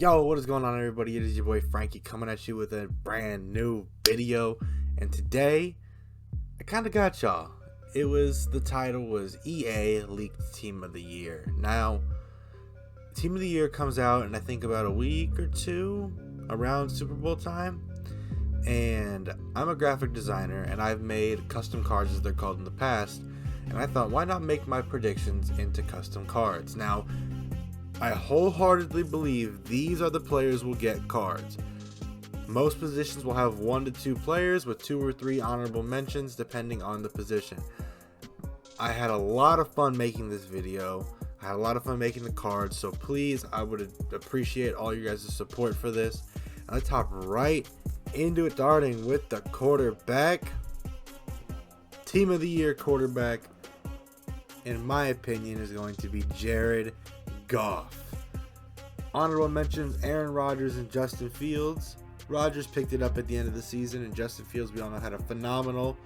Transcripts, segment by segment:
Yo, what is going on, everybody? It is your boy Frankie coming at you with a brand new video. And today, I kind of got y'all. The title was EA Leaked Team of the Year. Now, Team of the Year comes out in I think about a week or two around Super Bowl time. And I'm a graphic designer and I've made custom cards, as they're called, in the past. And I thought, why not make my predictions into custom cards? Now, I wholeheartedly believe these are the players will get cards. Most positions will have 1 to 2 players with 2 or 3 honorable mentions depending on the position. I had a lot of fun making this video. I had a lot of fun making the cards, so please, I would appreciate all you guys' support for this. And let's hop right into it, starting with the quarterback. Team of the Year quarterback, in my opinion, is going to be Jared Goff. Honorable mentions: Aaron Rodgers and Justin Fields. Rodgers picked it up at the end of the season, and Justin Fields, we all know, had a phenomenal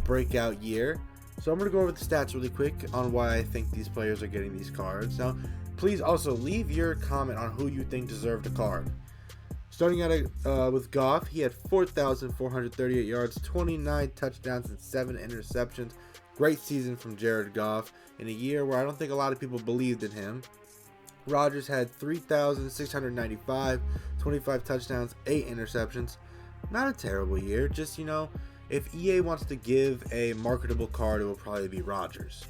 breakout year. So I'm going to go over the stats really quick on why I think these players are getting these cards. Now, please also leave your comment on who you think deserved a card. Starting out with Goff, he had 4,438 yards, 29 touchdowns, and 7 interceptions. Great season from Jared Goff in a year where I don't think a lot of people believed in him. Rodgers had 3,695, 25 touchdowns, 8 interceptions. Not a terrible year. Just, if EA wants to give a marketable card, it will probably be Rodgers.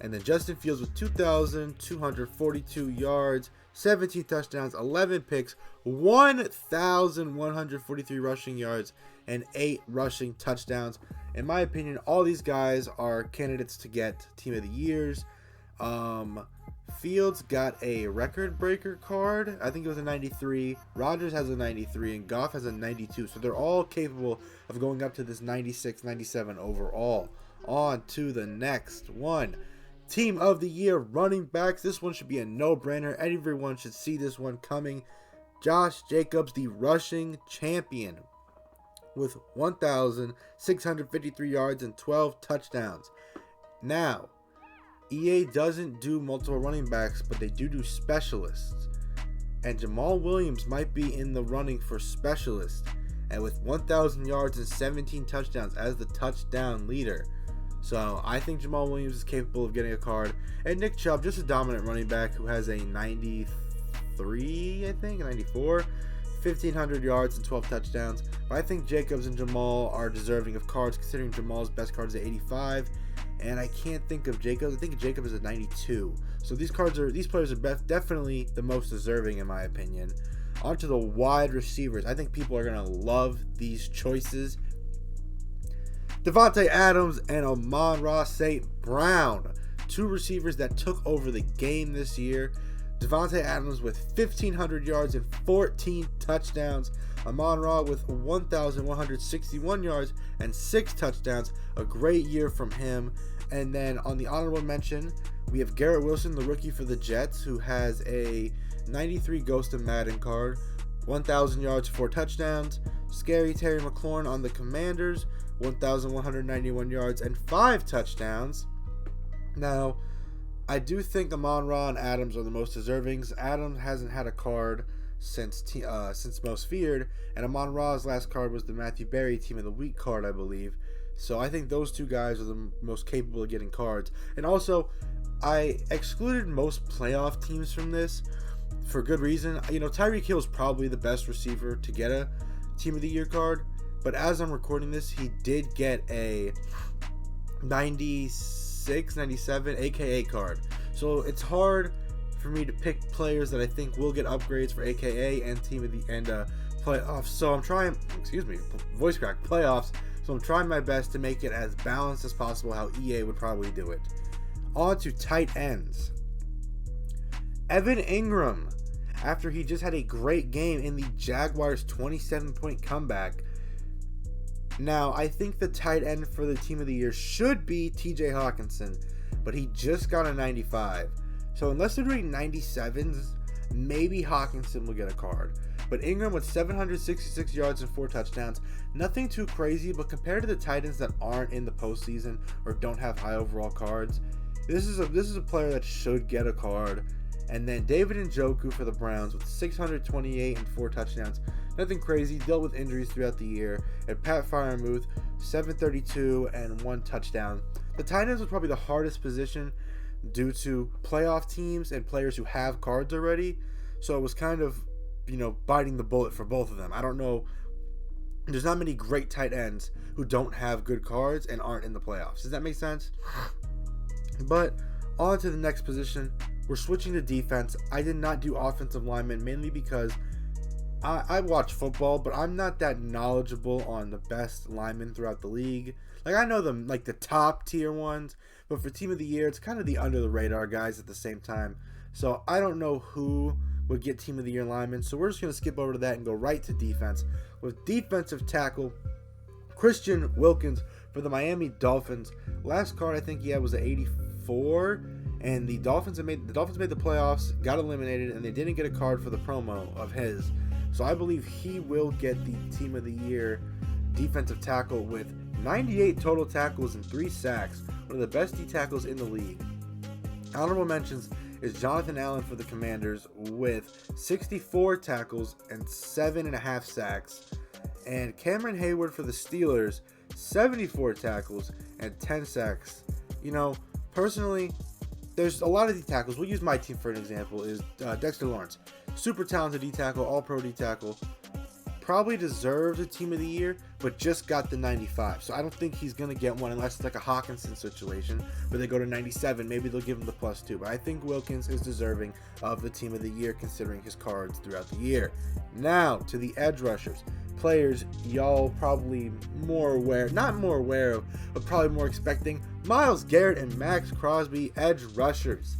And then Justin Fields with 2,242 yards, 17 touchdowns, 11 picks, 1,143 rushing yards, and 8 rushing touchdowns. In my opinion, all these guys are candidates to get Team of the Years. Fields got a record breaker card. I think it was a 93. Rodgers has a 93 and Goff has a 92. So they're all capable of going up to this 96, 97 overall. On to the next one. Team of the Year running backs. This one should be a no-brainer. Everyone should see this one coming. Josh Jacobs, the rushing champion, with 1,653 yards and 12 touchdowns. Now, EA doesn't do multiple running backs, but they do specialists. And Jamal Williams might be in the running for specialist. And with 1,000 yards and 17 touchdowns as the touchdown leader. So I think Jamal Williams is capable of getting a card. And Nick Chubb, just a dominant running back who has a 93, I think, 94. 1,500 yards and 12 touchdowns. But I think Jacobs and Jamal are deserving of cards, considering Jamal's best card is at 85. And I can't think of Jacobs. I think Jacob is at 92. So these players are definitely the most deserving, in my opinion. On to the wide receivers. I think people are going to love these choices. Davante Adams and Amon-Ra St. Brown. 2 receivers that took over the game this year. Davante Adams with 1,500 yards and 14 touchdowns. Amon-Ra with 1,161 yards and 6 touchdowns. A great year from him. And then on the honorable mention, we have Garrett Wilson, the rookie for the Jets, who has a 93 Ghost of Madden card, 1,000 yards, 4 touchdowns. Scary Terry McLaurin on the Commanders, 1,191 yards and 5 touchdowns. Now, I do think Amon-Ra and Adams are the most deserving. Adams hasn't had a card since Most Feared, and Amon-Ra's last card was the Matthew Berry Team of the Week card, I believe. So I think those 2 guys are the most capable of getting cards. And also, I excluded most playoff teams from this for good reason. Tyreek Hill is probably the best receiver to get a Team of the Year card. But as I'm recording this, he did get a 96, 97 AKA card. So it's hard for me to pick players that I think will get upgrades for AKA and Team of the playoffs. So I'm trying, voice crack, playoffs. So I'm trying my best to make it as balanced as possible, how EA would probably do it. On to tight ends. Evan Ingram, after he just had a great game in the Jaguars' 27-point comeback. Now, I think the tight end for the Team of the Year should be TJ Hawkinson, but he just got a 95. So unless they're doing 97s, maybe Hawkinson will get a card. But Ingram with 766 yards and 4 touchdowns. Nothing too crazy, but compared to the tight ends that aren't in the postseason or don't have high overall cards, this is a player that should get a card. And then David Njoku for the Browns with 628 and 4 touchdowns. Nothing crazy, dealt with injuries throughout the year. And Pat Freiermuth, 732 and 1 touchdown. The tight ends was probably the hardest position due to playoff teams and players who have cards already. So it was kind of, biting the bullet for both of them. I don't know. There's not many great tight ends who don't have good cards and aren't in the playoffs. Does that make sense? But on to the next position. We're switching to defense. I did not do offensive linemen mainly because I watch football, but I'm not that knowledgeable on the best linemen throughout the league. Like, I know them, like the top tier ones, but for team of the year, it's kind of the under the radar guys at the same time. So I don't know who would get team of the year linemen. So we're just going to skip over to that and go right to defense. With defensive tackle, Christian Wilkins for the Miami Dolphins. Last card I think he had was an 84. And the Dolphins made the playoffs, got eliminated, and they didn't get a card for the promo of his. So I believe he will get the Team of the Year defensive tackle with 98 total tackles and 3 sacks. One of the best D tackles in the league. Honorable mentions is Jonathan Allen for the Commanders with 64 tackles and 7.5 sacks. And Cameron Hayward for the Steelers, 74 tackles and 10 sacks. Personally, there's a lot of D tackles. We'll use my team for an example. Is Dexter Lawrence, super talented D tackle, all pro D tackle, probably deserves a team of the year, but just got the 95. So I don't think he's gonna get one unless it's like a Hawkinson situation where they go to 97. Maybe they'll give him the +2. But I think Wilkins is deserving of the team of the year considering his cards throughout the year. Now to the edge rushers. Players y'all probably not more aware of, but probably more expecting. Myles Garrett and Max Crosby, edge rushers.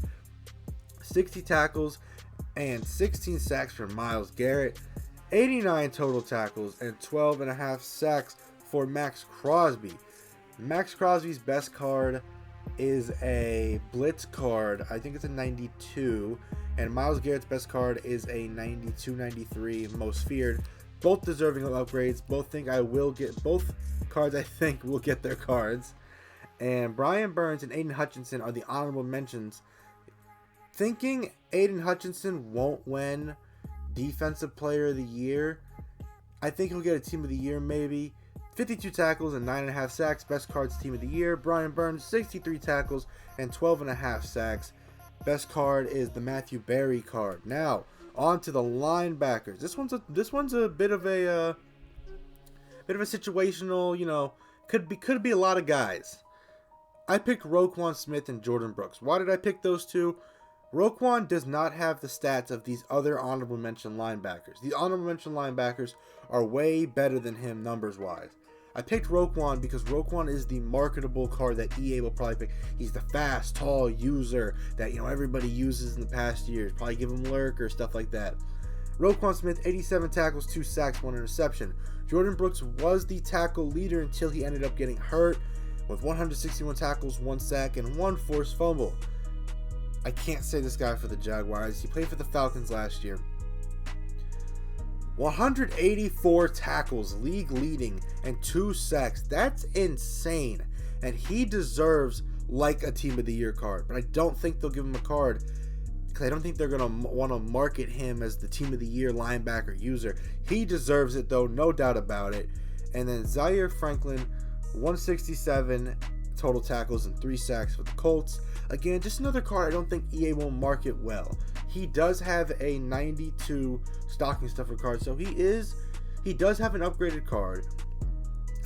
60 tackles and 16 sacks for Myles Garrett. 89 total tackles and 12.5 sacks for Max Crosby. Max Crosby's best card is a blitz card. I think it's a 92. And Myles Garrett's best card is a 92-93 most feared. Both deserving of upgrades. Both cards I think will get their cards. And Brian Burns and Aiden Hutchinson are the honorable mentions. Thinking Aiden Hutchinson won't win Defensive Player of the Year. I think he'll get a Team of the Year maybe. 52 tackles and 9.5 sacks. Best cards Team of the Year. Brian Burns, 63 tackles and 12.5 sacks. Best card is the Matthew Berry card. Now, on to the linebackers. This one's a bit of a situational, could be a lot of guys. I picked Roquan Smith and Jordan Brooks. Why did I pick those two? Roquan does not have the stats of these other honorable mention linebackers. The honorable mention linebackers are way better than him numbers-wise. I picked Roquan because Roquan is the marketable card that EA will probably pick. He's the fast, tall user that everybody uses in the past years. Probably give him lurker, stuff like that. Roquan Smith, 87 tackles, 2 sacks, 1 interception. Jordan Brooks was the tackle leader until he ended up getting hurt with 161 tackles, 1 sack, and 1 forced fumble. I can't say this guy for the Jaguars. He played for the Falcons last year. 184 tackles, league leading, and 2 sacks. That's insane. And he deserves like a Team of the Year card. But I don't think they'll give him a card because I don't think they're going to want to market him as the Team of the Year linebacker user. He deserves it though, no doubt about it. And then Zaire Franklin, 167 total tackles and 3 sacks for the Colts. Again, just another card I don't think EA will market well. He does have a 92 stocking stuffer card, so he does have an upgraded card.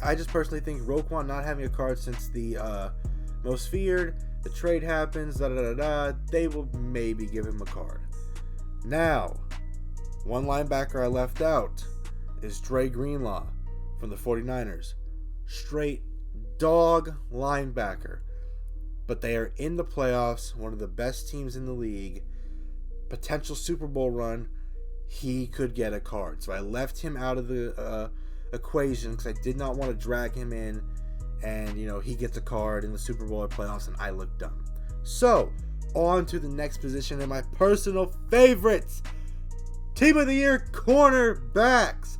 I just personally think Roquan not having a card since the most feared, the trade happens, they will maybe give him a card. Now, one linebacker I left out is Dre Greenlaw from the 49ers. Straight dog linebacker. But they are in the playoffs, one of the best teams in the league. Potential Super Bowl run, he could get a card. So I left him out of the equation because I did not want to drag him in. And, he gets a card in the Super Bowl or playoffs and I look dumb. So, on to the next position and my personal favorites. Team of the Year cornerbacks.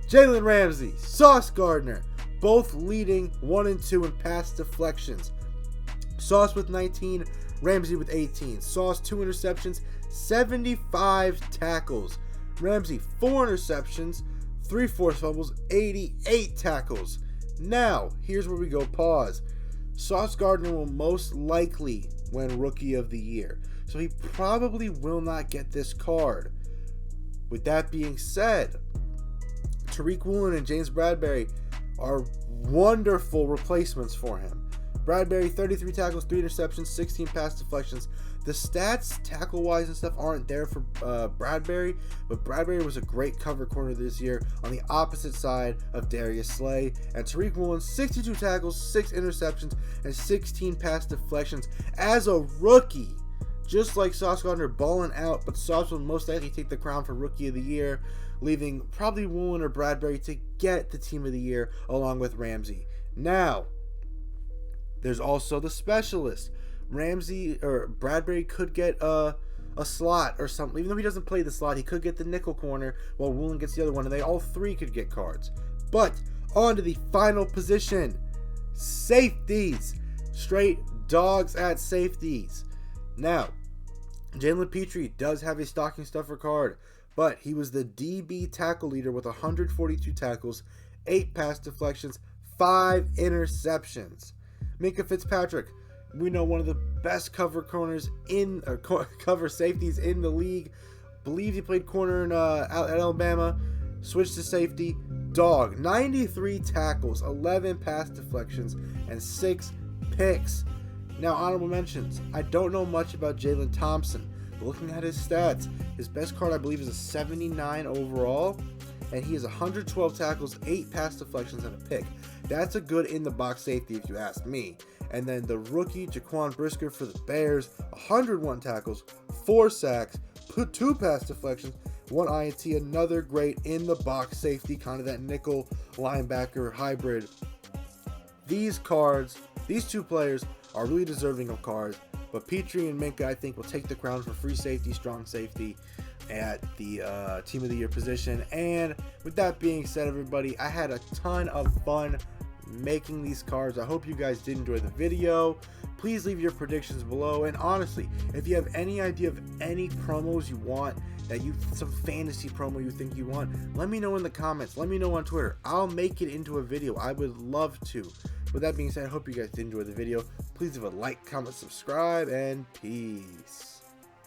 Jalen Ramsey, Sauce Gardner, both leading 1 and 2 in pass deflections. Sauce with 19, Ramsey with 18. Sauce 2 interceptions, 75 tackles. Ramsey 4 interceptions, 3 forced fumbles, 88 tackles. Now, here's where we go pause. Sauce Gardner will most likely win Rookie of the Year, so he probably will not get this card. With that being said, Tariq Woolen and James Bradbury are wonderful replacements for him. Bradbury, 33 tackles, 3 interceptions, 16 pass deflections. The stats, tackle-wise and stuff, aren't there for Bradbury, but Bradbury was a great cover corner this year on the opposite side of Darius Slay. And Tariq Woolen, 62 tackles, 6 interceptions, and 16 pass deflections as a rookie. Just like Sauce Gardner balling out, but Sauce will most likely take the crown for Rookie of the Year, leaving probably Woolen or Bradbury to get the Team of the Year along with Ramsey. Now, there's also the specialist. Ramsey or Bradbury could get a slot or something. Even though he doesn't play the slot, he could get the nickel corner while Woolen gets the other one, and they all three could get cards. But on to the final position, safeties. Straight dogs at safeties. Now, Jalen Petrie does have a stocking stuffer card, but he was the DB tackle leader with 142 tackles, 8 pass deflections, 5 interceptions. Minkah Fitzpatrick, we know one of the best cover corners in cover safeties in the league. Believe he played corner in out at Alabama, switched to safety. Dog, 93 tackles, 11 pass deflections, and 6 picks. Now, honorable mentions. I don't know much about Jalen Thompson. Looking at his stats, his best card I believe is a 79 overall, and he has 112 tackles, 8 pass deflections, and a pick. That's a good in-the-box safety if you ask me. And then the rookie, Jaquan Brisker for the Bears, 101 tackles, 4 sacks, 2 pass deflections, 1 INT, another great in-the-box safety, kind of that nickel linebacker hybrid. These cards, these two players are really deserving of cards, but Petrie and Minkah, I think, will take the crown for free safety, strong safety at the Team of the Year position. And with that being said, everybody, I had a ton of fun making these cards. I hope you guys did enjoy the video. Please leave your predictions below, and honestly, if you have any idea of any promos you want, some fantasy promo you think you want, let me know in the comments. Let me know on Twitter. I'll make it into a video. I would love to. With that being said, I hope you guys did enjoy the video. Please leave a like, comment, subscribe, and peace.